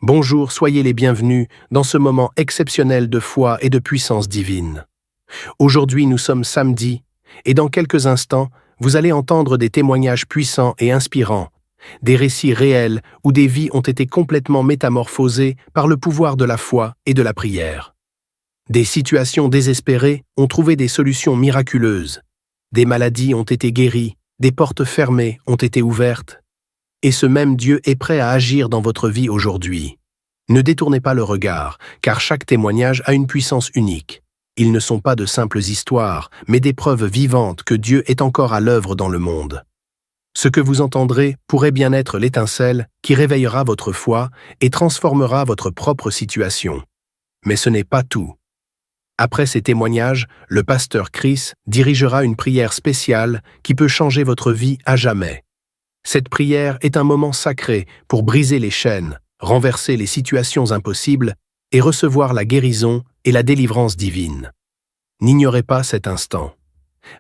Bonjour, soyez les bienvenus dans ce moment exceptionnel de foi et de puissance divine. Aujourd'hui, nous sommes samedi, et dans quelques instants, vous allez entendre des témoignages puissants et inspirants, des récits réels où des vies ont été complètement métamorphosées par le pouvoir de la foi et de la prière. Des situations désespérées ont trouvé des solutions miraculeuses, des maladies ont été guéries, des portes fermées ont été ouvertes, et ce même Dieu est prêt à agir dans votre vie aujourd'hui. Ne détournez pas le regard, car chaque témoignage a une puissance unique. Ils ne sont pas de simples histoires, mais des preuves vivantes que Dieu est encore à l'œuvre dans le monde. Ce que vous entendrez pourrait bien être l'étincelle qui réveillera votre foi et transformera votre propre situation. Mais ce n'est pas tout. Après ces témoignages, le pasteur Chris dirigera une prière spéciale qui peut changer votre vie à jamais. Cette prière est un moment sacré pour briser les chaînes, renverser les situations impossibles et recevoir la guérison et la délivrance divine. N'ignorez pas cet instant.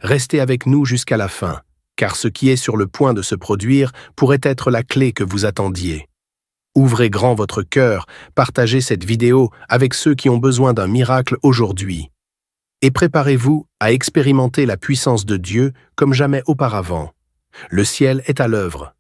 Restez avec nous jusqu'à la fin, car ce qui est sur le point de se produire pourrait être la clé que vous attendiez. Ouvrez grand votre cœur, partagez cette vidéo avec ceux qui ont besoin d'un miracle aujourd'hui. Et préparez-vous à expérimenter la puissance de Dieu comme jamais auparavant. Le ciel est à l'œuvre,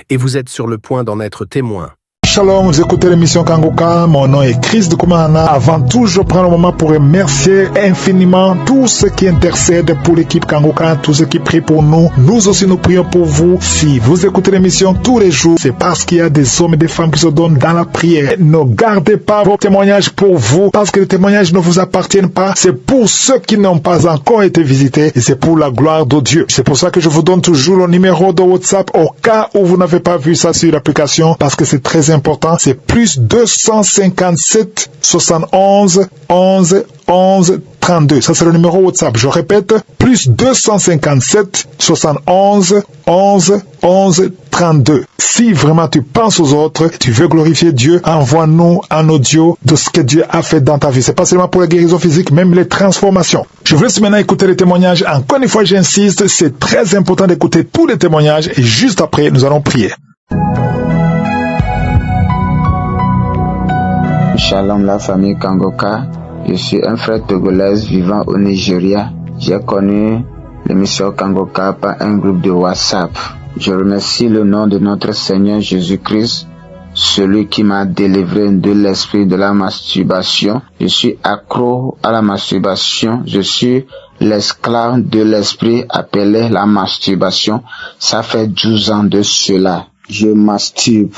et vous êtes sur le point d'en être témoin. Shalom, vous écoutez l'émission Kangoka, mon nom est Chris de Koumana. Avant tout, je prends le moment pour remercier infiniment tous ceux qui intercèdent pour l'équipe Kangoka, tous ceux qui prient pour nous. Nous aussi, nous prions pour vous. Si vous écoutez l'émission tous les jours, c'est parce qu'il y a des hommes et des femmes qui se donnent dans la prière. Ne gardez pas vos témoignages pour vous, parce que les témoignages ne vous appartiennent pas. C'est pour ceux qui n'ont pas encore été visités, et c'est pour la gloire de Dieu. C'est pour ça que je vous donne toujours le numéro de WhatsApp au cas où vous n'avez pas vu ça sur l'application, parce que c'est très important. C'est plus 257 71 11 11 32. Ça, c'est le numéro WhatsApp. Je répète, plus 257 71 11 11 32. Si vraiment tu penses aux autres, tu veux glorifier Dieu, envoie-nous un audio de ce que Dieu a fait dans ta vie. C'est pas seulement pour la guérison physique, même les transformations. Je vous laisse maintenant écouter les témoignages. Encore une fois, j'insiste, c'est très important d'écouter tous les témoignages et juste après, nous allons prier. Shalom la famille Kangoka, je suis un frère togolais vivant au Nigeria. J'ai connu l'émission Kangoka par un groupe de WhatsApp. Je remercie le nom de notre Seigneur Jésus-Christ, celui qui m'a délivré de l'esprit de la masturbation. Je suis accro à la masturbation, je suis l'esclave de l'esprit appelé la masturbation. Ça fait 12 ans de cela. Je masturbe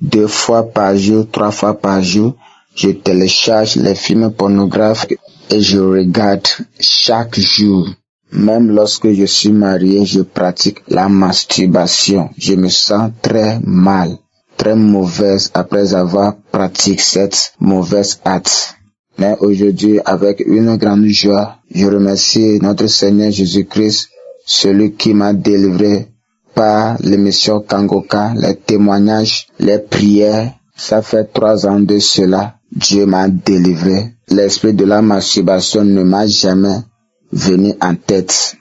2 fois par jour, 3 fois par jour. Je télécharge les films pornographes et je regarde chaque jour. Même lorsque je suis marié, je pratique la masturbation. Je me sens très mal, très mauvaise après avoir pratiqué cette mauvaise acte. Mais aujourd'hui, avec une grande joie, je remercie notre Seigneur Jésus-Christ, celui qui m'a délivré par l'émission Kangoka, les témoignages, les prières. Ça fait 3 ans de cela. Dieu m'a délivré. L'esprit de la masturbation ne m'a jamais venu en tête.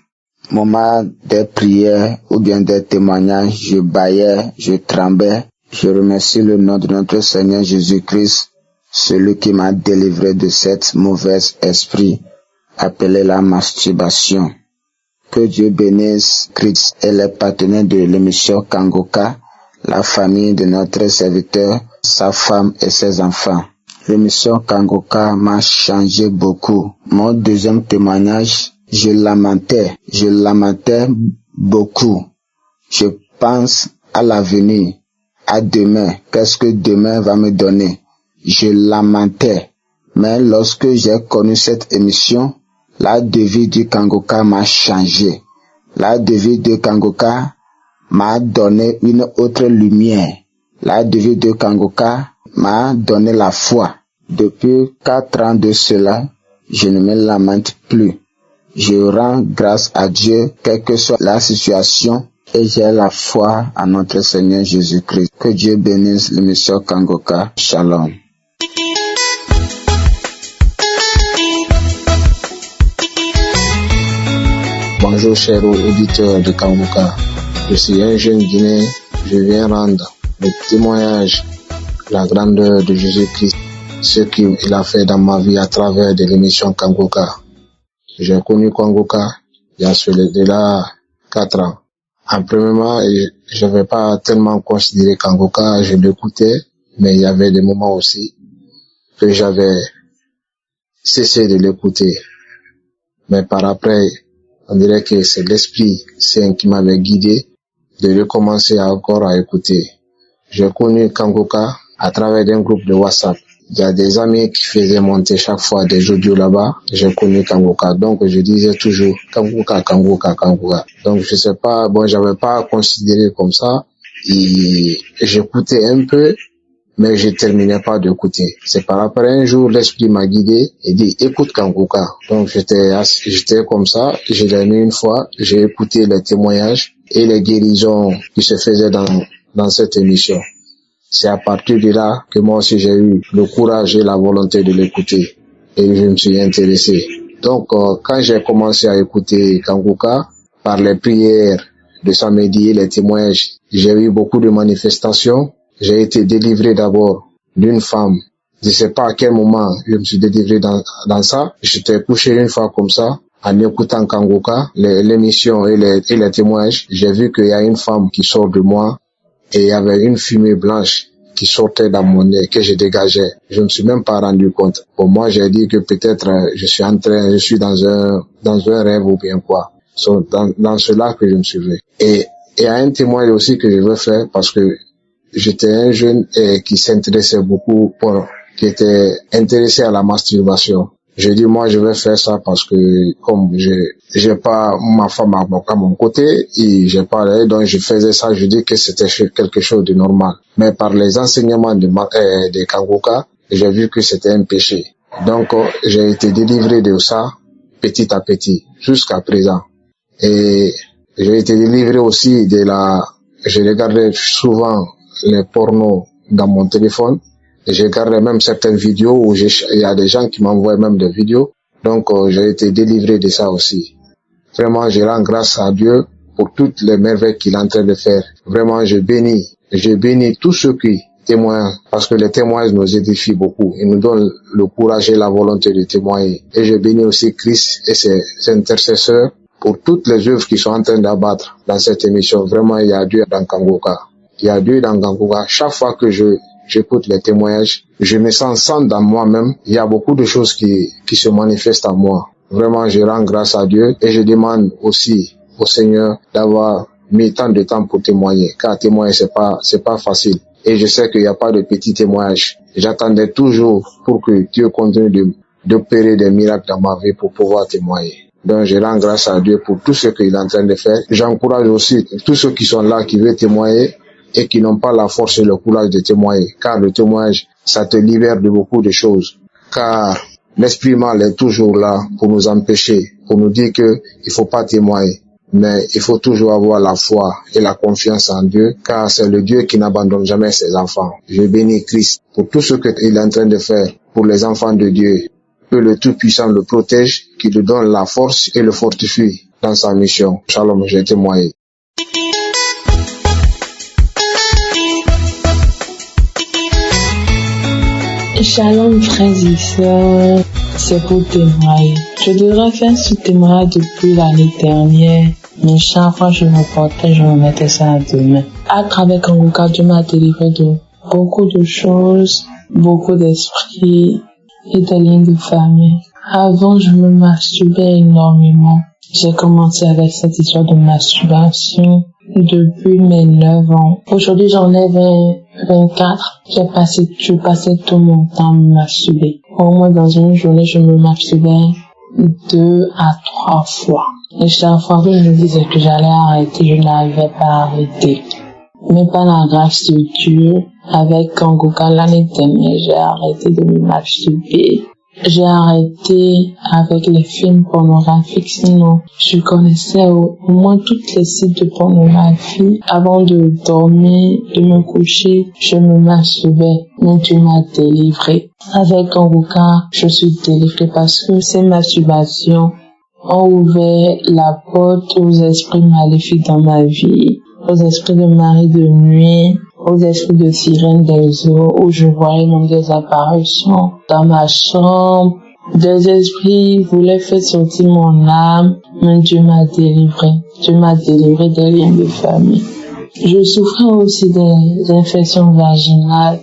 Au moment des prières ou bien des témoignages, je bâillais, je tremblais. Je remercie le nom de notre Seigneur Jésus-Christ, celui qui m'a délivré de cette mauvaise esprit appelé la masturbation. Que Dieu bénisse Christ et les partenaires de l'émission Kangoka, la famille de notre serviteur, sa femme et ses enfants. L'émission Kangoka m'a changé beaucoup. Mon deuxième témoignage, je lamentais beaucoup. Je pense à l'avenir, à demain. Qu'est-ce que demain va me donner? Je lamentais. Mais lorsque j'ai connu cette émission, la devise du Kangoka m'a changé. La devise de Kangoka m'a donné une autre lumière. La devise de Kangoka m'a donné la foi. Depuis 4 ans de cela, je ne me lamente plus. Je rends grâce à Dieu, quelle que soit la situation, et j'ai la foi en notre Seigneur Jésus-Christ. Que Dieu bénisse l'émission Kangoka. Shalom. Bonjour chers auditeurs de Kangoka. Je suis un jeune Guinéen. Je viens rendre le témoignage la grandeur de Jésus-Christ, ce qu'il a fait dans ma vie à travers de l'émission Kangoka. J'ai connu Kangoka il y a cela 4 ans. En premièrement, je ne vais pas tellement considérer Kangoka, je l'écoutais, mais il y avait des moments aussi que j'avais cessé de l'écouter. Mais par après, on dirait que c'est l'Esprit Saint qui m'avait guidé de recommencer encore à écouter. J'ai connu Kangoka à travers un groupe de WhatsApp. Il y a des amis qui faisaient monter chaque fois des audios là-bas. J'ai connu Kangoka. Donc, je disais toujours Kangoka, Kangoka, Kangoka. Donc, je sais pas, j'avais pas considéré comme ça. Et j'écoutais un peu, mais je terminais pas d'écouter. C'est par après un jour, l'Esprit m'a guidé et dit, écoute Kangoka. Donc, j'étais comme ça. Je l'ai mis une fois. J'ai écouté les témoignages et les guérisons qui se faisaient dans cette émission. C'est à partir de là que moi aussi j'ai eu le courage et la volonté de l'écouter et je me suis intéressé. Donc quand j'ai commencé à écouter Kangoka, par les prières de samedi et les témoignages, j'ai eu beaucoup de manifestations. J'ai été délivré d'abord d'une femme. Je ne sais pas à quel moment je me suis délivré dans ça. J'étais couché une fois comme ça. En écoutant Kangoka, l'émission et les témoignages, j'ai vu qu'il y a une femme qui sort de moi. Et il y avait une fumée blanche qui sortait dans mon nez, que je dégageais. Je me suis même pas rendu compte. Pour moi, j'ai dit que peut-être je suis dans un rêve ou bien quoi. Dans cela que je me suis vu. Et il y a un témoignage aussi que je veux faire parce que j'étais un jeune qui s'intéressait beaucoup qui était intéressé à la masturbation. Je dis, moi, je vais faire ça parce que, comme j'ai pas ma femme à mon côté, et j'ai pas, donc je faisais ça, je dis que c'était quelque chose de normal. Mais par les enseignements de Kangoka, j'ai vu que c'était un péché. Donc, j'ai été délivré de ça, petit à petit, jusqu'à présent. Et j'ai été délivré aussi je regardais souvent les pornos dans mon téléphone. Et j'ai gardé même certaines vidéos où il y a des gens qui m'envoient même des vidéos. Donc, j'ai été délivré de ça aussi. Vraiment, je rends grâce à Dieu pour toutes les merveilles qu'il est en train de faire. Vraiment, je bénis tous ceux qui témoignent parce que les témoignages nous édifient beaucoup. Ils nous donnent le courage et la volonté de témoigner. Et je bénis aussi Christ et ses intercesseurs pour toutes les œuvres qu'ils sont en train d'abattre dans cette émission. Vraiment, il y a Dieu dans Kangoka. Il y a Dieu dans Kangoka. Chaque fois que j'écoute les témoignages, je me sens dans moi-même. Il y a beaucoup de choses qui se manifestent en moi. Vraiment, je rends grâce à Dieu et je demande aussi au Seigneur d'avoir mis tant de temps pour témoigner. Car témoigner, c'est pas facile. Et je sais qu'il n'y a pas de petits témoignages. J'attendais toujours pour que Dieu continue d'opérer des miracles dans ma vie pour pouvoir témoigner. Donc, je rends grâce à Dieu pour tout ce qu'il est en train de faire. J'encourage aussi tous ceux qui sont là, qui veulent témoigner, et qui n'ont pas la force et le courage de témoigner. Car le témoignage, ça te libère de beaucoup de choses. Car l'esprit mal est toujours là pour nous empêcher, pour nous dire que il faut pas témoigner. Mais il faut toujours avoir la foi et la confiance en Dieu, car c'est le Dieu qui n'abandonne jamais ses enfants. Je bénis Christ pour tout ce qu'il est en train de faire pour les enfants de Dieu. Que le Tout-Puissant le protège, qu'il lui donne la force et le fortifie dans sa mission. Shalom, j'ai témoigné. Shalom frères et sœurs, c'est pour témoigner. Je devrais faire ce témoignage depuis l'année dernière, mais chaque fois je me portais, je me mettais ça à demain. À travers Kangoka, Dieu m'a délivré de beaucoup de choses, beaucoup d'esprits et des liens de famille. Avant, je me masturbais énormément. J'ai commencé avec cette histoire de masturbation depuis mes 9 ans. Aujourd'hui, j'en ai 24. Je passais tout mon temps à me masturber. Au moins, dans une journée, je me masturbais 2 à 3 fois. Et chaque fois que je me disais que j'allais arrêter, je n'arrivais pas à arrêter. Mais par la grâce de Dieu, avec Kangoka l'année dernière, j'ai arrêté de me masturber. J'ai arrêté avec les films pornographiques, sinon je connaissais au moins toutes les sites de pornographie. Avant de dormir, de me coucher, je me masturbais, mais Dieu m'a délivré. Avec Kangoka, je suis délivrée parce que ces masturbations ont ouvert la porte aux esprits maléfiques dans ma vie, aux esprits de mari de nuit, aux esprits de sirènes des eaux, où je voyais même des apparitions dans ma chambre. Des esprits voulaient faire sortir mon âme, mais Dieu m'a délivré. Dieu m'a délivré des liens de famille. Je souffrais aussi des infections vaginales.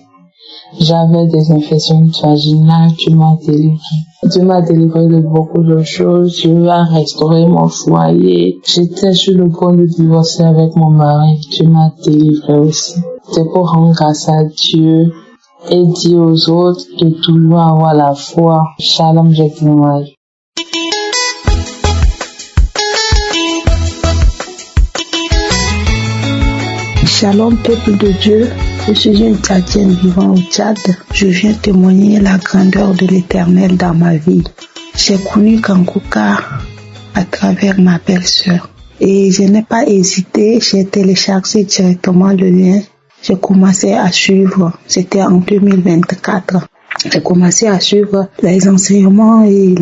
J'avais des infections vaginales, Dieu m'a délivré. Dieu m'a délivré de beaucoup de choses. Dieu a restauré mon foyer. J'étais sur le point de divorcer avec mon mari. Dieu m'a délivré aussi. C'est pour rendre grâce à Dieu et dire aux autres de toujours avoir la foi. Shalom, j'ai témoigné. Shalom, peuple de Dieu. Je suis une Tchadienne vivant au Tchad. Je viens témoigner la grandeur de l'Éternel dans ma vie. J'ai connu Kangouka à travers ma belle-sœur. Et je n'ai pas hésité, j'ai téléchargé directement le lien. J'ai commencé à suivre, c'était en 2024. J'ai commencé à suivre les enseignements et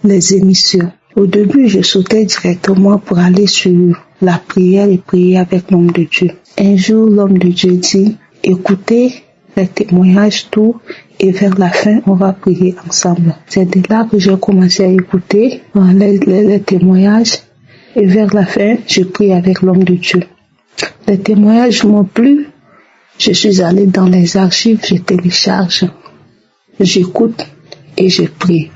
les émissions. Au début, je sautais directement pour aller sur la prière et prier avec l'homme de Dieu. Un jour, l'homme de Dieu dit, écoutez les témoignages, tout, et vers la fin, on va prier ensemble. C'est de là que j'ai commencé à écouter les témoignages, et vers la fin, je prie avec l'homme de Dieu. Les témoignages m'ont plu. Je suis allée dans les archives, je télécharge, j'écoute et je prie.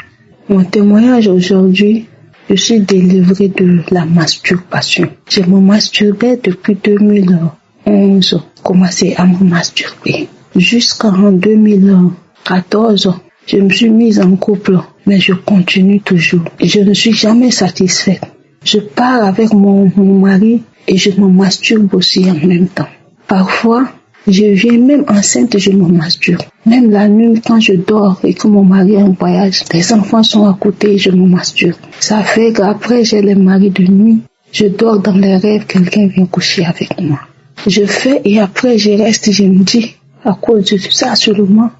Mon témoignage aujourd'hui, je suis délivrée de la masturbation. Je me masturbais depuis 2011, commencé à me masturber. Jusqu'en 2014, je me suis mise en couple, mais je continue toujours. Je ne suis jamais satisfaite. Je pars avec mon mari et je me masturbe aussi en même temps. Parfois, je viens même enceinte, je me masturbe. Même la nuit, quand je dors et que mon mari est en voyage, les enfants sont à côté et je me masturbe. Ça fait qu'après, j'ai les maris de nuit. Je dors dans les rêves, quelqu'un vient coucher avec moi. Je fais et après, je reste, je me dis, à cause de ça seulement,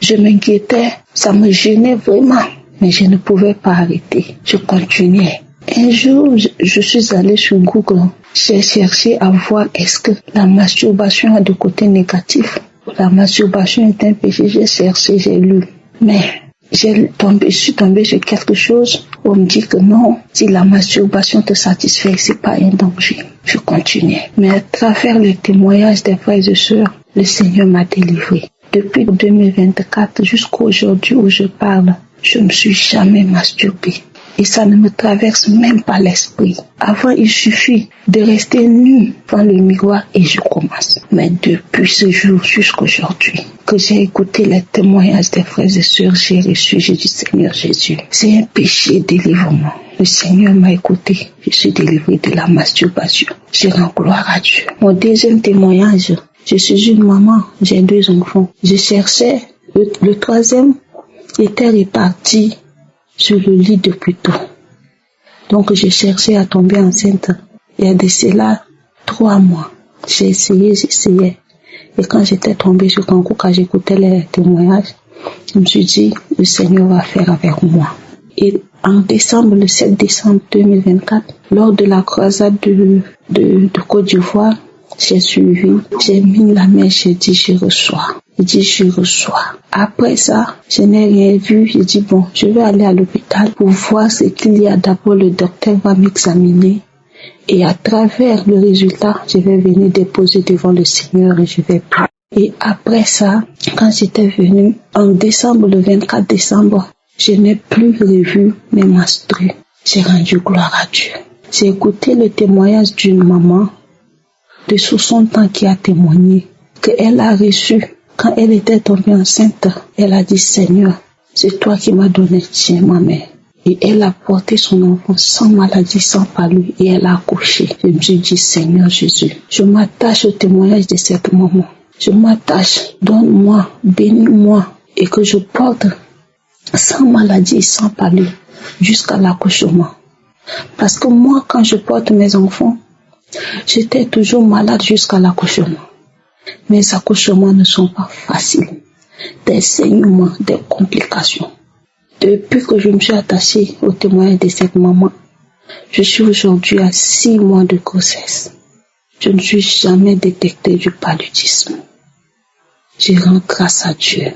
je m'inquiétais, ça me gênait vraiment. Mais je ne pouvais pas arrêter. Je continuais. Un jour, je suis allée sur Google. J'ai cherché à voir est-ce que la masturbation a de côtés négatifs. La masturbation est un péché. J'ai cherché, j'ai lu. Mais je suis tombée sur quelque chose. On me dit que non, si la masturbation te satisfait, c'est pas un danger. Je continuais. Mais à travers les témoignages des frères et sœurs, le Seigneur m'a délivré. Depuis 2024 jusqu'à aujourd'hui où je parle, je ne me suis jamais masturbée. Et ça ne me traverse même pas l'esprit. Avant, il suffit de rester nu devant le miroir et je commence. Mais depuis ce jour jusqu'à aujourd'hui, que j'ai écouté les témoignages des frères et sœurs, j'ai reçu, j'ai dit Seigneur Jésus, c'est un péché, délivre-moi. Le Seigneur m'a écouté, je suis délivré de la masturbation. Je rends gloire à Dieu. Mon deuxième témoignage, je suis une maman, j'ai 2 enfants. Je cherchais, le troisième était réparti sur le lit depuis tôt. Donc je cherchais à tomber enceinte. Il y a de cela 3 mois. J'ai essayé. Et quand j'étais tombée sur Kankou, quand j'écoutais les témoignages, je me suis dit, le Seigneur va faire avec moi. Et en décembre, le 7 décembre 2024, lors de la croisade de Côte d'Ivoire, j'ai suivi, j'ai mis la main, j'ai dit je reçois. Après ça, je n'ai rien vu. J'ai dit bon, je vais aller à l'hôpital pour voir ce qu'il y a. D'abord, le docteur va m'examiner. Et à travers le résultat, je vais venir déposer devant le Seigneur et je vais prier. Et après ça, quand j'étais venue, en décembre, le 24 décembre, je n'ai plus revu mes menstrues. J'ai rendu gloire à Dieu. J'ai écouté le témoignage d'une maman de 60 ans qui a témoigné qu'elle a reçu, quand elle était tombée enceinte, elle a dit Seigneur, c'est toi qui m'as donné, tiens ma mère. Et elle a porté son enfant sans maladie, sans palu, et elle a accouché. Je me suis dit Seigneur Jésus, je m'attache au témoignage de cette maman. Je m'attache, donne-moi, bénis-moi, et que je porte sans maladie, sans palu, jusqu'à l'accouchement. Parce que moi, quand je porte mes enfants, j'étais toujours malade jusqu'à l'accouchement. Mes accouchements ne sont pas faciles. Des saignements, des complications. Depuis que je me suis attachée au témoignage de cette maman, je suis aujourd'hui à 6 mois de grossesse. Je ne suis jamais détecté du paludisme. Je rends grâce à Dieu.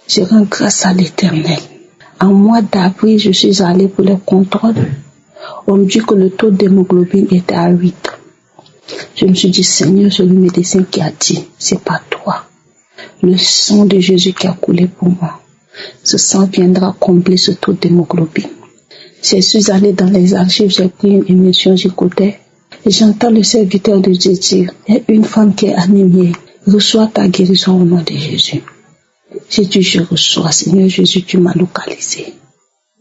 Je rends grâce à l'Éternel. En mois d'avril, je suis allée pour le contrôle. On me dit que le taux d'hémoglobine était à 8. Je me suis dit, Seigneur, c'est le médecin qui a dit, c'est pas toi. Le sang de Jésus qui a coulé pour moi. Ce sang viendra combler ce taux d'hémoglobine. Je suis allée dans les archives, j'ai pris une émission, j'écoutais. Et j'entends le serviteur de Dieu dire, il y a une femme qui est anémiée. Reçois ta guérison au nom de Jésus. J'ai dit, je reçois, Seigneur Jésus, tu m'as localisé.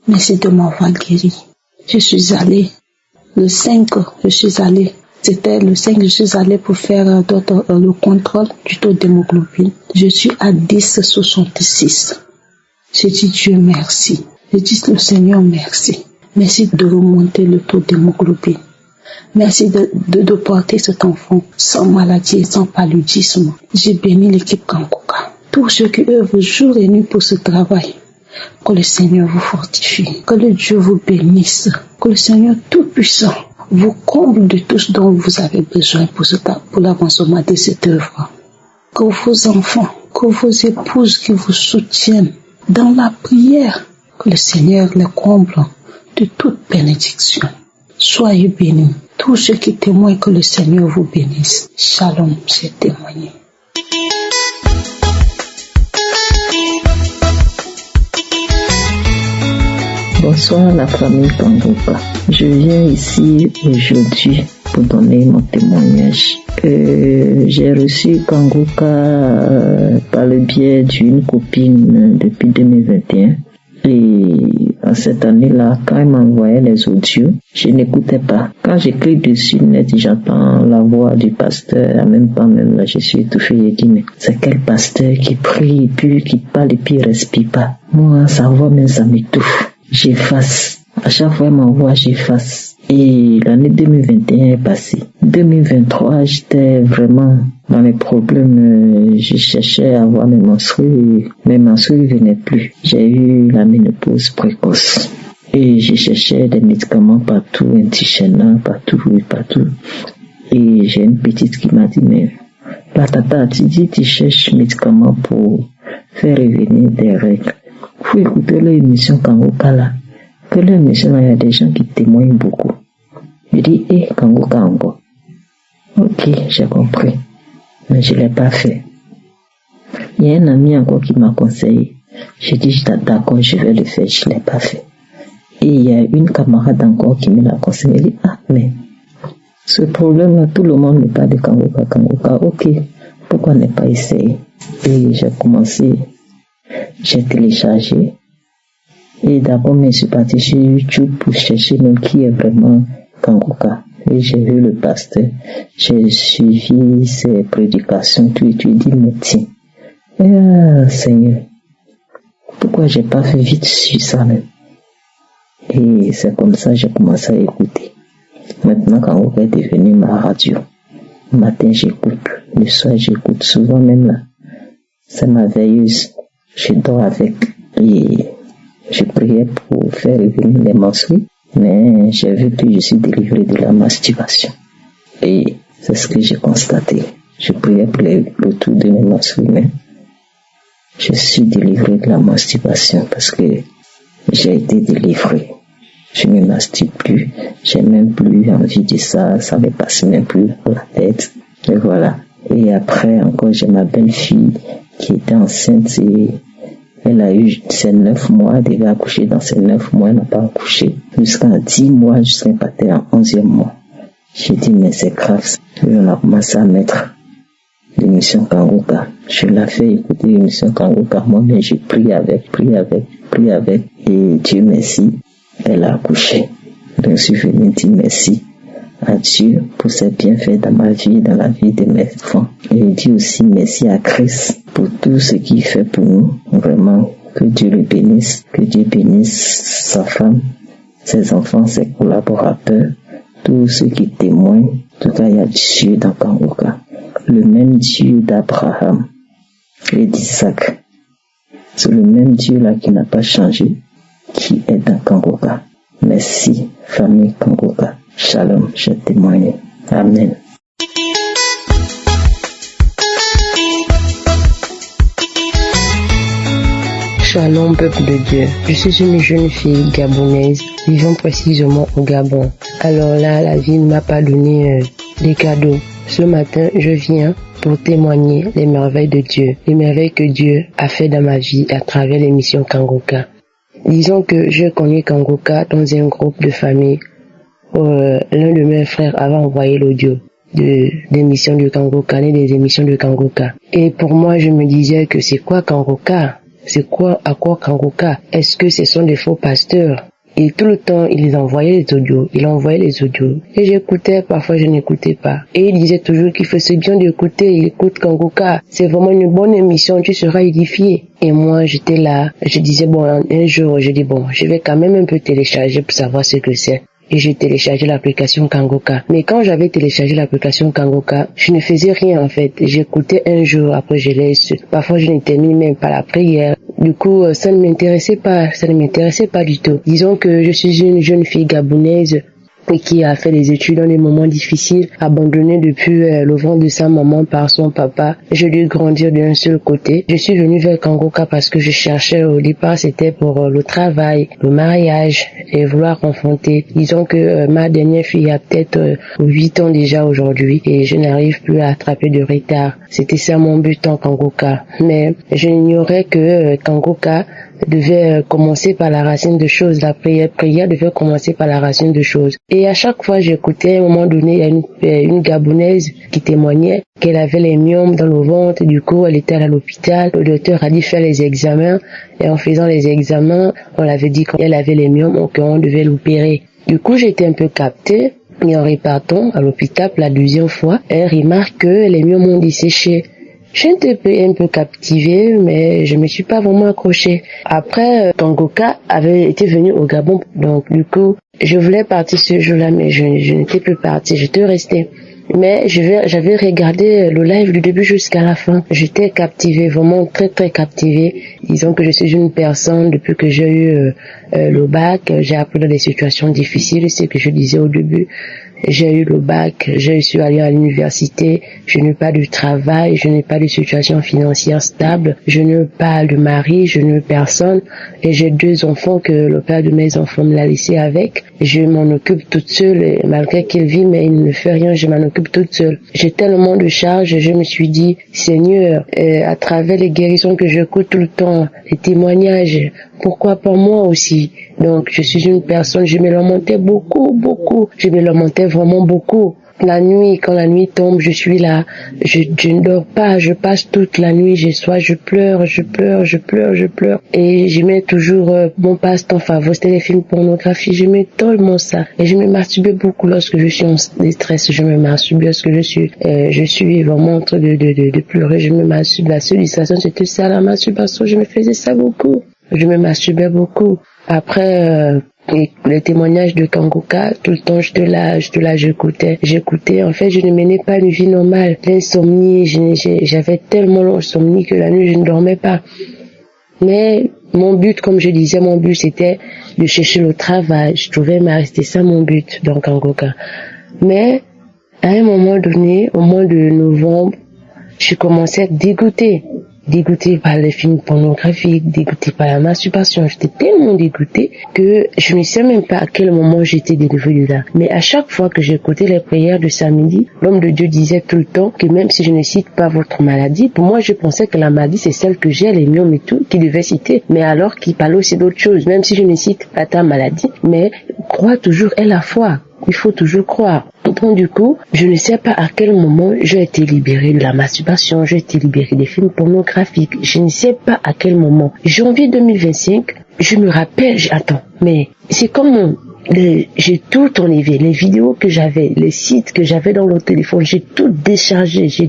Merci de m'avoir guéri. Je suis allée. Le 5, je suis allée. C'était le 5, je suis allée pour faire le contrôle du taux d'hémoglobine. Je suis à 10,66. J'ai dit, Dieu merci. J'ai dit, le Seigneur merci. Merci de remonter le taux d'hémoglobine. Merci de porter cet enfant sans maladie et sans paludisme. J'ai béni l'équipe Kangoka. Tous ceux qui œuvrent jour et nuit pour ce travail. Que le Seigneur vous fortifie. Que le Dieu vous bénisse. Que le Seigneur Tout-Puissant vous comble de tout ce dont vous avez besoin pour l'avancement de cette œuvre. Que vos enfants, que vos épouses qui vous soutiennent dans la prière, que le Seigneur les comble de toute bénédiction. Soyez bénis. Tous ceux qui témoignent, que le Seigneur vous bénisse. Shalom, j'ai témoigné. Bonsoir la famille Kangoka. Je viens ici aujourd'hui pour donner mon témoignage. J'ai reçu Kangoka par le biais d'une copine depuis 2021. Et en cette année-là, quand elle m'envoyait les audios, je n'écoutais pas. Quand je clique dessus net, j'entends la voix du pasteur. En même temps, même là, je suis étouffé. Je dis, mais c'est quel pasteur qui prie, et puis qui parle et puis il respire pas. Moi, sa voix même, ça m'étouffe. J'efface. À chaque fois, elle m'envoie, j'efface. Et l'année 2021 est passée. 2023, j'étais vraiment dans les problèmes. Je cherchais à avoir mes menstrues. Mes menstrues ne venaient plus. J'ai eu la ménopause précoce. Et je cherchais des médicaments partout, anti-chaînants, partout. Et j'ai une petite qui m'a dit, mais Patata, tu dis tu cherches médicaments pour faire revenir des règles. Faut écouter l'émission Kangoka là. Que l'émission là, il y a des gens qui témoignent beaucoup. Je dis, Kangoka encore. Ok, j'ai compris. Mais je l'ai pas fait. Il y a un ami encore qui m'a conseillé. J'ai dit, d'accord, je vais le faire, je l'ai pas fait. Et il y a une camarade encore qui me l'a conseillé. Elle dit, mais ce problème-là, tout le monde ne parle de Kangoka. Ok, pourquoi ne pas essayer? Et j'ai commencé. J'ai téléchargé et d'abord je suis parti sur YouTube pour chercher qui est vraiment Kangoka. Et j'ai vu le pasteur, j'ai suivi ses prédications, tout étudié médecine. Seigneur, pourquoi j'ai pas fait vite sur ça même? Et c'est comme ça que j'ai commencé à écouter. Maintenant Kangoka est devenu ma radio. Le matin j'écoute, le soir j'écoute, souvent même là. C'est ma veilleuse. Je dors avec et je priais pour faire revenir les menstrues, mais j'ai vu que je suis délivré de la masturbation. Et c'est ce que j'ai constaté. Je priais pour le retour de mes menstrues, mais je suis délivré de la masturbation parce que j'ai été délivré. Je ne me masturbe plus, j'ai même plus envie de ça, ça me passe même plus par la tête. Et voilà. Et après encore j'ai ma belle-fille qui était enceinte et elle a eu ses 9 mois, elle devait accoucher dans ses 9 mois, elle n'a pas accouché. Jusqu'à 10 mois, jusqu'à partir en 11e mois. J'ai dit, mais c'est grave. Et on a commencé à mettre l'émission Kangoka. Je l'ai fait écouter l'émission Kangoka. Moi-même, j'ai prié avec. Et Dieu merci, elle a accouché. Donc, je suis venu dire merci à Dieu pour ses bienfaits dans ma vie, dans la vie de mes enfants. Et je dis aussi merci à Christ pour tout ce qu'il fait pour nous. Vraiment, que Dieu le bénisse, que Dieu bénisse sa femme, ses enfants, ses collaborateurs, tous ceux qui témoignent. En tout cas, il y a Dieu dans Kangoka. Le même Dieu d'Abraham et d'Isaac. C'est le même Dieu là qui n'a pas changé, qui est dans Kangoka. Merci, famille Kangoka. Shalom, je témoigne. Amen. Shalom, peuple de Dieu. Je suis une jeune fille gabonaise vivant précisément au Gabon. Alors là, la vie ne m'a pas donné des cadeaux. Ce matin, je viens pour témoigner les merveilles de Dieu, les merveilles que Dieu a fait dans ma vie à travers l'émission Kangoka. Disons que j'ai connu Kangoka dans un groupe de famille où l'un de mes frères avait envoyé l'audio des émissions de Kangoka, des émissions de Kangoka. Et pour moi, je me disais que c'est quoi Kangoka? C'est quoi, à quoi Kangoka? Est-ce que ce sont des faux pasteurs? Et tout le temps, il envoyait les audios, Et j'écoutais, parfois je n'écoutais pas. Et il disait toujours qu'il faisait bien d'écouter, écoute Kangoka. C'est vraiment une bonne émission, tu seras édifié. Et moi, j'étais là, je disais bon, un jour, je dis bon, je vais quand même un peu télécharger pour savoir ce que c'est. Et j'ai téléchargé l'application Kangoka. Mais quand j'avais téléchargé l'application Kangoka, je ne faisais rien en fait. J'écoutais un jour, après je laisse. Parfois je ne termine même pas la prière. Du coup, ça ne m'intéressait pas du tout. Disons que je suis une jeune fille gabonaise qui a fait des études dans des moments difficiles, abandonnée depuis le ventre de sa maman par son papa. Je dû grandir d'un seul côté. Je suis venue vers Kangoka parce que je cherchais au départ, c'était pour le travail, le mariage et vouloir confronter. Disons que ma dernière fille a peut-être 8 ans déjà aujourd'hui et je n'arrive plus à attraper de retard. C'était ça mon but en Kangoka. Mais je ignorais que Kangoka devait commencer par la racine de choses. La prière devait commencer par la racine de choses. Et à chaque fois, j'écoutais, à un moment donné, il y a une Gabonaise qui témoignait qu'elle avait les myomes dans le ventre. Du coup, elle était à l'hôpital. Le docteur a dit faire les examens. Et en faisant les examens, on l'avait dit qu'elle avait les myomes, qu'on devait l'opérer. Du coup, j'étais un peu captée. Et en repartant à l'hôpital pour la deuxième fois, elle remarque que les myomes ont desséché. J'étais un peu captivée, mais je me suis pas vraiment accrochée. Après, Kangoka avait été venu au Gabon, donc du coup, je voulais partir ce jour-là, mais je n'étais plus partie, j'étais restée. Mais j'avais regardé le live du début jusqu'à la fin. J'étais captivée, vraiment très très captivée. Disons que je suis une personne, depuis que j'ai eu le bac, j'ai appris dans des situations difficiles, c'est ce que je disais au début. J'ai eu le bac, j'ai su aller à l'université, je n'ai pas de travail, je n'ai pas de situation financière stable, je n'ai pas de mari, je n'ai personne et j'ai 2 enfants que le père de mes enfants me l'a laissé avec. Je m'en occupe toute seule et malgré qu'il vit mais il ne fait rien, je m'en occupe toute seule. J'ai tellement de charges, je me suis dit Seigneur, à travers les guérisons que j'écoute tout le temps, les témoignages, pourquoi pas moi aussi? Donc je suis une personne, je me lamentais beaucoup, je me lamentais vraiment beaucoup. La nuit, quand la nuit tombe, je suis là, je ne dors pas, je passe toute la nuit, je pleure, et je mets toujours mon passe-temps favori, c'était les films pornographiques, je mets tellement ça, et je me masturbais beaucoup lorsque je suis en détresse, je me masturbe lorsque je suis vraiment en train de pleurer, je me masturbe, la seule distraction c'était ça, la masturbation, je me faisais ça beaucoup, je me masturbais beaucoup. Après, les témoignages de Kangoka, tout le temps j'étais là, j'écoutais. En fait, je ne menais pas une vie normale. L'insomnie, j'avais tellement d'insomnie que la nuit je ne dormais pas. Mais mon but, comme je disais, c'était de chercher le travail. Je trouvais c'était ça mon but dans Kangoka. Mais à un moment donné, au mois de novembre, je commençais à être dégoûtée par les films pornographiques, dégoûtée par la masturbation. J'étais tellement dégoûtée que je ne sais même pas à quel moment j'étais délivrée de là. Mais à chaque fois que j'écoutais les prières de samedi, l'homme de Dieu disait tout le temps que même si je ne cite pas votre maladie, pour moi je pensais que la maladie c'est celle que j'ai, les myomes et tout, qu'il devait citer. Mais alors qu'il parlait aussi d'autres choses, même si je ne cite pas ta maladie, mais crois toujours et la foi. Il faut toujours croire. Donc du coup, je ne sais pas à quel moment j'ai été libérée de la masturbation, j'ai été libérée des films pornographiques. Je ne sais pas à quel moment. Janvier 2025, je me rappelle, mais c'est comme j'ai tout enlevé, les vidéos que j'avais, les sites que j'avais dans le téléphone, j'ai tout déchargé, j'ai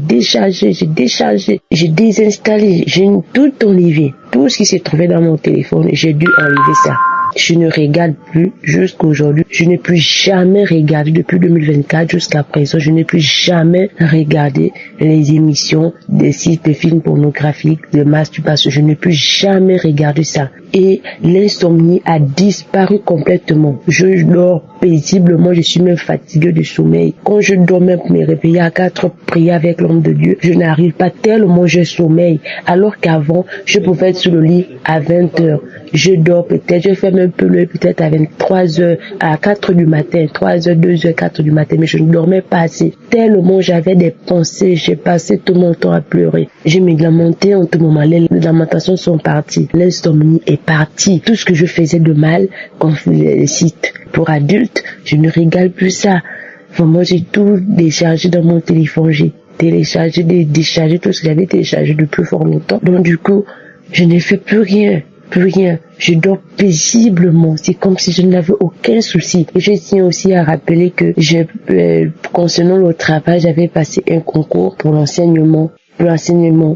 désinstallé, j'ai tout enlevé. Tout ce qui se trouvait dans mon téléphone, j'ai dû enlever ça. Je ne regarde plus jusqu'à aujourd'hui. Je n'ai plus jamais regardé depuis 2024 jusqu'à présent. Je n'ai plus jamais regardé les émissions des sites de films pornographiques, de masturbation. Je n'ai plus jamais regardé ça. Et l'insomnie a disparu complètement. Je dors paisiblement, je suis même fatigué du sommeil. Quand je dors même pour me réveiller à 4 heures, prier avec l'homme de Dieu, je n'arrive pas tellement je sommeil. Alors qu'avant, je pouvais être sur le lit à 20 heures. Je dors peut-être, je fais même peu l'œil peut-être à 23 heures, à 4 heures du matin, 3 heures, 2 heures, 4 heures du matin, mais je ne dormais pas assez. Tellement j'avais des pensées, j'ai passé tout mon temps à pleurer. J'ai me lamenté en tout moment, les lamentations sont parties, l'insomnie est partie. Tout ce que je faisais de mal, comme les sites pour adultes, je ne regarde plus ça. Vraiment, j'ai tout déchargé dans mon téléphone, j'ai téléchargé, déchargé tout ce que j'avais téléchargé depuis fort longtemps. Donc du coup, je ne fais plus rien. Je dors paisiblement. C'est comme si je n'avais aucun souci. Et je tiens aussi à rappeler que concernant le travail, j'avais passé un concours pour l'enseignement.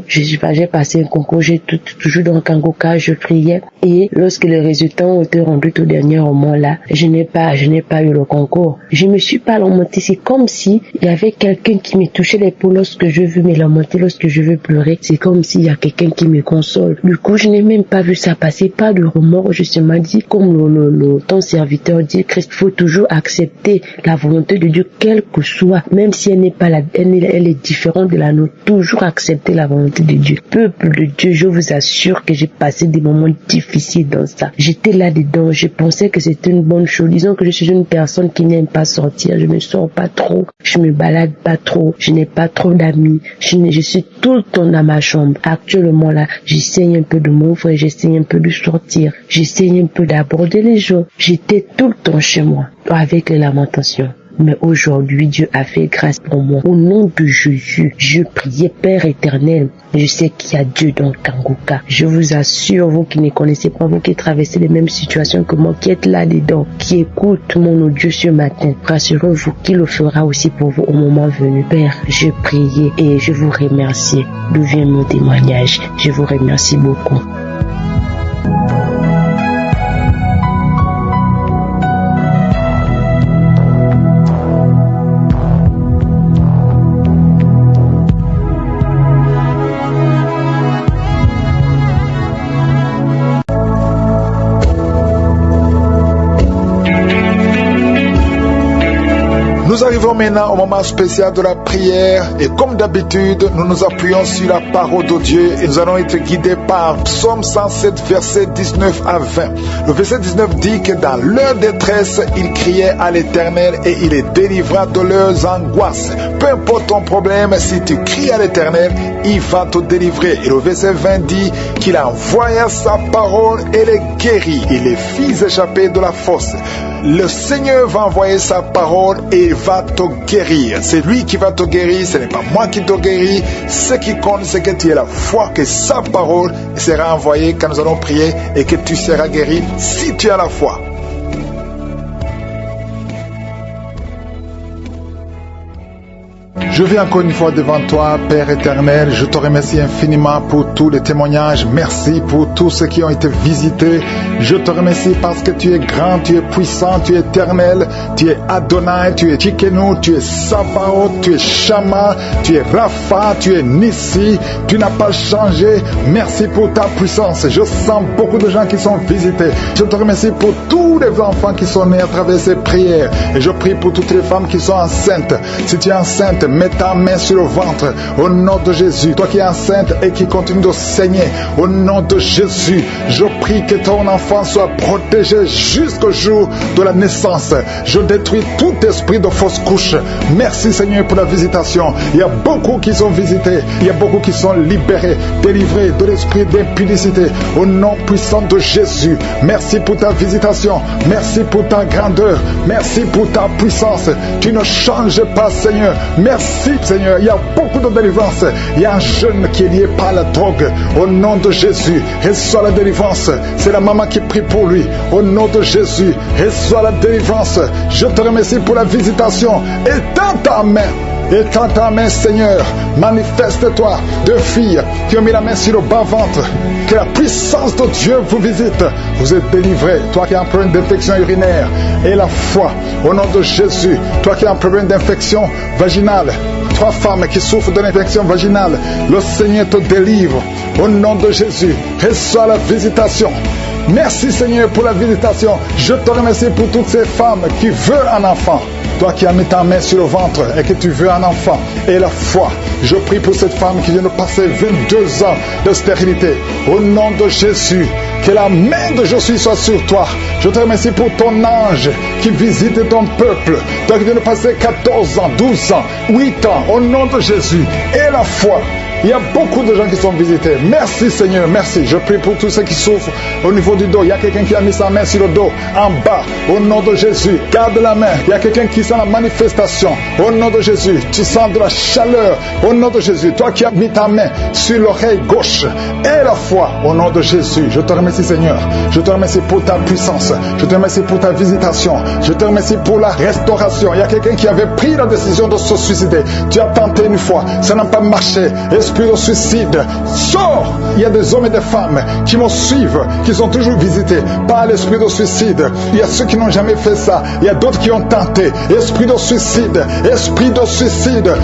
J'ai passé un concours, j'ai toujours dans Kangoka, je priais. Et lorsque les résultats ont été rendus au dernier moment là, je n'ai pas eu le concours. Je me suis pas lamentée. C'est comme si il y avait quelqu'un qui me touchait l'épaule lorsque je veux me lamenter, lorsque je veux pleurer. C'est comme s'il y a quelqu'un qui me console. Du coup, je n'ai même pas vu ça passer, pas de remords. Je me dis, comme ton serviteur dit, Christ, il faut toujours accepter la volonté de Dieu, quelle que soit, même si elle n'est pas elle est différente de la nôtre, toujours accepter la volonté de Dieu. Peuple de Dieu, je vous assure que j'ai passé des moments difficiles dans ça. J'étais là-dedans, je pensais que c'était une bonne chose. Disons que je suis une personne qui n'aime pas sortir, je ne sors pas trop, je me balade pas trop, je n'ai pas trop d'amis, je suis tout le temps dans ma chambre. Actuellement là, j'essaye un peu de m'ouvrir, j'essaye un peu de sortir, j'essaye un peu d'aborder les gens. J'étais tout le temps chez moi, avec les lamentations. Mais aujourd'hui, Dieu a fait grâce pour moi. Au nom de Jésus, je priais, Père éternel. Je sais qu'il y a Dieu dans Kangoka. Je vous assure, vous qui ne connaissez pas, vous qui traversez les mêmes situations que moi, qui êtes là-dedans, qui écoutent mon audio ce matin, rassurez-vous qu'il le fera aussi pour vous au moment venu. Père, je priais et je vous remercie. D'où vient mon témoignage. Je vous remercie beaucoup. Nous arrivons maintenant au moment spécial de la prière et comme d'habitude, nous nous appuyons sur la parole de Dieu et nous allons être guidés par Psaume 107, verset 19 à 20. Le verset 19 dit que dans leur détresse, ils criaient à l'Éternel et il les délivra de leurs angoisses. Peu importe ton problème, si tu cries à l'Éternel, il va te délivrer. Et le verset 20 dit qu'il envoya sa parole et les guérit. Il les fit échapper de la fosse. Le Seigneur va envoyer sa parole et il va te guérir. C'est lui qui va te guérir, ce n'est pas moi qui te guéris. Ce qui compte, c'est que tu aies la foi que sa parole sera envoyée quand nous allons prier et que tu seras guéri si tu as la foi. Je viens encore une fois devant toi, Père éternel. Je te remercie infiniment pour tous les témoignages. Merci pour tous ceux qui ont été visités. Je te remercie parce que tu es grand, tu es puissant, tu es éternel. Tu es Adonai, tu es Tchikenu, tu es Sabaoth, tu es Shama, tu es Rapha, tu es Nissi. Tu n'as pas changé. Merci pour ta puissance. Je sens beaucoup de gens qui sont visités. Je te remercie pour tous les enfants qui sont nés à travers ces prières. Et je prie pour toutes les femmes qui sont enceintes. Si tu es enceinte, mets ta main sur le ventre au nom de Jésus. Toi qui es enceinte et qui continue de saigner, au nom de Jésus, je prie que ton enfant soit protégé jusqu'au jour de la naissance. Je détruis tout esprit de fausse couche. Merci Seigneur pour la visitation. Il y a beaucoup qui sont visités, il y a beaucoup qui sont libérés, délivrés de l'esprit d'impudicité au nom puissant de Jésus. Merci pour ta visitation, merci pour ta grandeur, merci pour ta puissance. Tu ne changes pas Seigneur. Merci Seigneur, il y a beaucoup de délivrance. Il y a un jeune qui est lié par la drogue. Au nom de Jésus, reçois la délivrance. C'est la maman qui prie pour lui. Au nom de Jésus, reçois la délivrance. Je te remercie pour la visitation. Étends ta main Étends ta main, Seigneur. Manifeste-toi. Deux filles qui ont mis la main sur le bas-ventre. Que la puissance de Dieu vous visite. Vous êtes délivrés. Toi qui as un problème d'infection urinaire. Et la foi. Au nom de Jésus. Toi qui as un problème d'infection vaginale. Trois femmes qui souffrent de l'infection vaginale. Le Seigneur te délivre. Au nom de Jésus. Reçois la visitation. Merci Seigneur pour la visitation. Je te remercie pour toutes ces femmes qui veulent un enfant. Toi qui as mis ta main sur le ventre et que tu veux un enfant. Et la foi. Je prie pour cette femme qui vient de passer 22 ans de stérilité. Au nom de Jésus. Que la main de Jésus soit sur toi. Je te remercie pour ton ange qui visite ton peuple. Toi qui viens de passer 14 ans, 12 ans, 8 ans. Au nom de Jésus. Et la foi. Il y a beaucoup de gens qui sont visités. Merci Seigneur, merci. Je prie pour tous ceux qui souffrent au niveau du dos. Il y a quelqu'un qui a mis sa main sur le dos, en bas. Au nom de Jésus, garde la main. Il y a quelqu'un qui sent la manifestation. Au nom de Jésus, tu sens de la chaleur. Au nom de Jésus, toi qui as mis ta main sur l'oreille gauche. Et la foi, au nom de Jésus. Je te remercie Seigneur. Je te remercie pour ta puissance. Je te remercie pour ta visitation. Je te remercie pour la restauration. Il y a quelqu'un qui avait pris la décision de se suicider. Tu as tenté une fois. Ça n'a pas marché. Esprit de suicide, sors! Il y a des hommes et des femmes qui me suivent, qui sont toujours visités par l'esprit de suicide. Il y a ceux qui n'ont jamais fait ça. Il y a d'autres qui ont tenté. Esprit de suicide,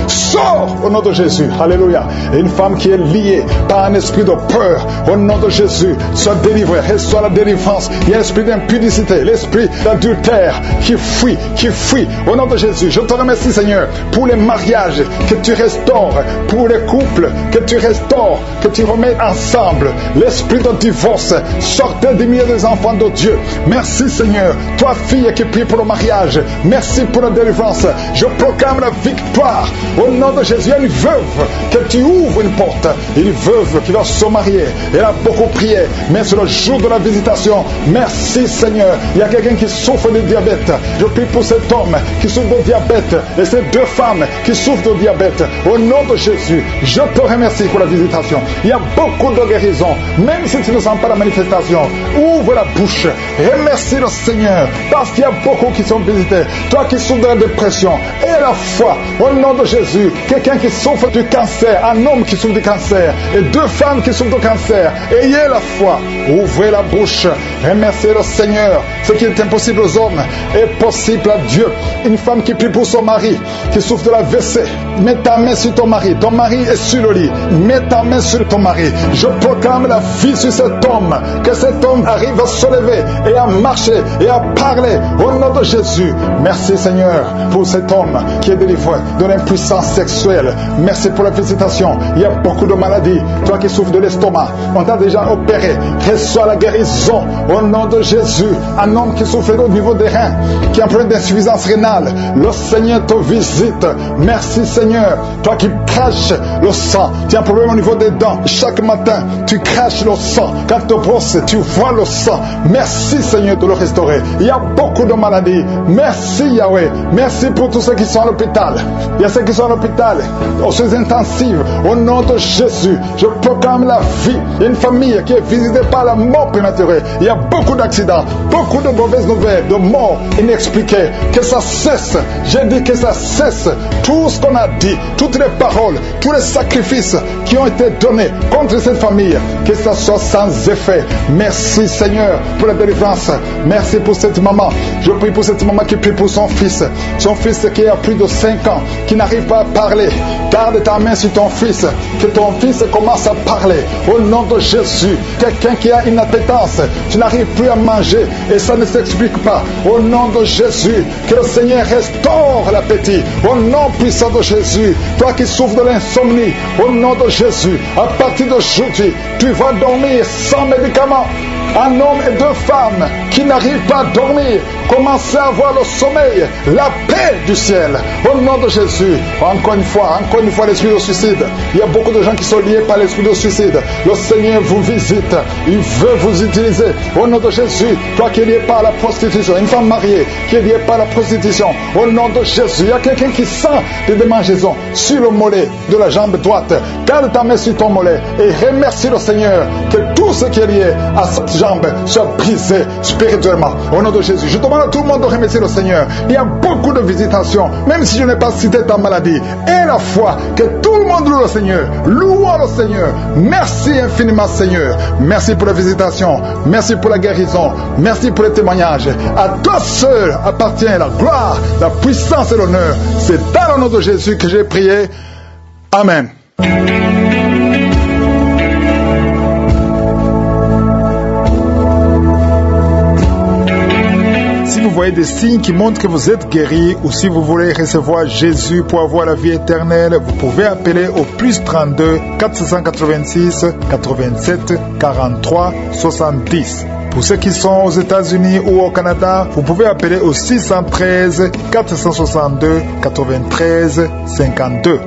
sors au nom de Jésus. Alléluia. Et une femme qui est liée par un esprit de peur, au nom de Jésus, soit délivrée, reçoit la délivrance. Il y a l'esprit d'impudicité, l'esprit d'adultère qui fuit. Au nom de Jésus, je te remercie Seigneur pour les mariages que tu restaures, pour les couples que tu restaures, que tu remets ensemble. L'esprit de divorce, sortez du milieu des enfants de Dieu. Merci Seigneur. Toi fille qui prie pour le mariage, merci pour la délivrance. Je proclame la victoire au nom de Jésus. Il y a une veuve que tu ouvres une porte. Une veuve qui va se marier. Elle a beaucoup prié, mais c'est le jour de la visitation. Merci Seigneur. Il y a quelqu'un qui souffre de diabète. Je prie pour cet homme qui souffre de diabète et ces deux femmes qui souffrent de diabète. Au nom de Jésus, je te remercie pour la visitation. Il y a beaucoup de guérisons. Même si tu ne sens pas la manifestation, ouvre la bouche. Remercie le Seigneur parce qu'il y a beaucoup qui sont visités. Toi qui souffres de la dépression et la foi, au nom de Jésus, quelqu'un qui souffre du cancer, un homme qui souffre du cancer et deux femmes qui souffrent du cancer, ayez la foi. Ouvrez la bouche. Remerciez le Seigneur. Ce qui est impossible aux hommes est possible à Dieu. Une femme qui prie pour son mari qui souffre de la WC, mets ta main sur ton mari. Ton mari est sur le lit. Mets ta main sur ton mari. Je proclame la vie sur cet homme. Que cet homme arrive à se lever et à marcher et à parler au nom de Jésus. Merci Seigneur pour cet homme qui est délivré de l'impuissance sexuelle. Merci pour la visitation. Il y a beaucoup de maladies. Toi qui souffres de l'estomac, on t'a déjà opéré. Reçois la guérison au nom de Jésus. Un homme qui souffre au niveau des reins, qui a un problème d'insuffisance rénale, le Seigneur te visite. Merci Seigneur. Toi qui craches le sang, tu as un problème au niveau des dents. Chaque matin, tu craches le sang. Quand tu te brosses, tu vois le sang. Merci Seigneur de le restaurer. Il y a beaucoup de maladies. Merci Yahweh. Merci pour tous ceux qui sont à l'hôpital. Il y a ceux qui sont à l'hôpital, aux soins intensifs. Au nom de Jésus, je proclame la vie. Il y a une famille qui est visitée par la mort prématurée. Il y a beaucoup d'accidents, beaucoup de mauvaises nouvelles, de morts inexpliquées. Que ça cesse. J'ai dit que ça cesse. Tout ce qu'on a dit, toutes les paroles, tous les sacrifices qui ont été donnés contre cette famille, que ça soit sans effet. Merci Seigneur pour la délivrance. Merci pour cette maman. Je prie pour cette maman qui prie pour son fils qui a plus de 5 ans, qui n'arrive pas à parler. Garde ta main sur ton fils, que ton fils commence à parler au nom de Jésus. Quelqu'un qui a une appétence, tu n'arrives plus à manger et ça ne s'explique pas. Au nom de Jésus, que le Seigneur restaure l'appétit. Au nom puissant de Jésus, toi qui souffres de l'insomnie, au nom de Jésus, à partir d'aujourd'hui, tu vas dormir sans médicaments. Un homme et deux femmes qui n'arrivent pas à dormir, commencez à avoir le sommeil, la paix du ciel. Au nom de Jésus, encore une fois, l'esprit de suicide. Il y a beaucoup de gens qui sont liés par l'esprit de suicide. Le Seigneur vous visite. Il veut vous utiliser. Au nom de Jésus, toi qui es lié par la prostitution, une femme mariée qui est liée par la prostitution, au nom de Jésus, il y a quelqu'un qui sent des démangeaisons sur le mollet de la jambe droite. Garde ta main sur ton mollet et remercie le Seigneur que tout ce qui est lié à cette jambes soient brisées spirituellement. Au nom de Jésus, je demande à tout le monde de remercier le Seigneur. Il y a beaucoup de visitations, même si je n'ai pas cité ta maladie. Et la foi, que tout le monde loue le Seigneur. Louons le Seigneur. Merci infiniment, Seigneur. Merci pour la visitation. Merci pour la guérison. Merci pour les témoignages. À toi seul appartient la gloire, la puissance et l'honneur. C'est dans le nom de Jésus que j'ai prié. Amen. Si vous voyez des signes qui montrent que vous êtes guéri, ou si vous voulez recevoir Jésus pour avoir la vie éternelle, vous pouvez appeler au plus 32 486 87 43 70. Pour ceux qui sont aux États-Unis ou au Canada, vous pouvez appeler au 613 462 93 52.